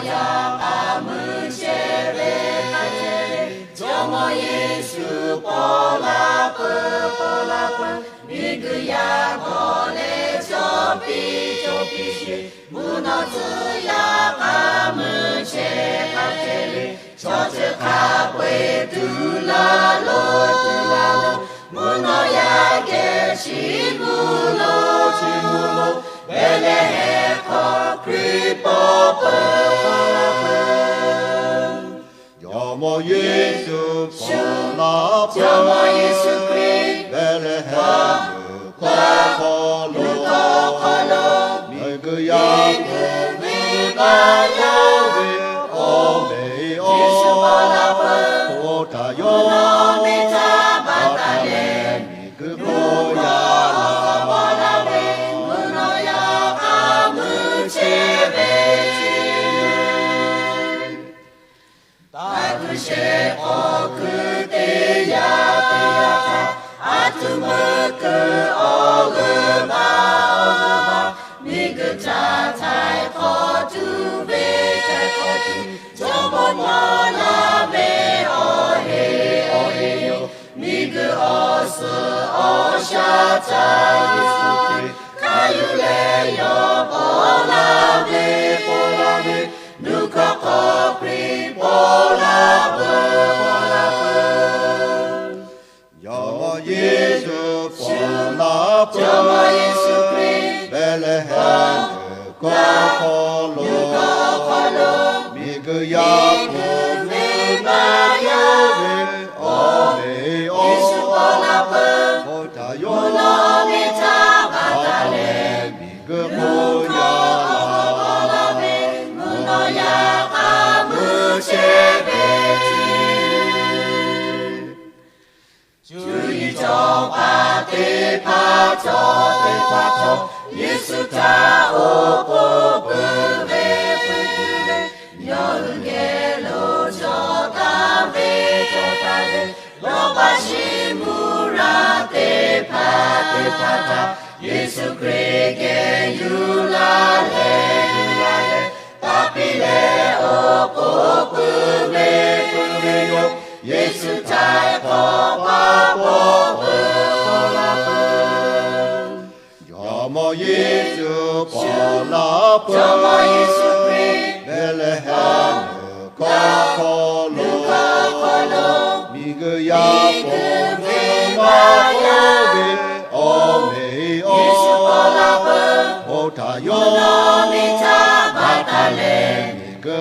yang menceritakan Jomo Yesus pola minggu yang boleh copi Munozu yang menceritakan Cocok kape tulalo Muno yang cimulo Belehe Hkriꞈ Jomo Yesus pola Jomo Yesus Christ Belehe Hkriꞈ Minggu yang Jomo Yesus Christ Belehe Hkriꞈ Minggu yang Yesus tak opo bebe Nyongelo jotabe Lobashi murate pata Yesus krege yulale Tapile opo bebe Yesus tak Jomo Yesus pola Jomo Yesus Christ Belehe Hkriꞈ Minggu yang Yesus pola Hotayo Minggu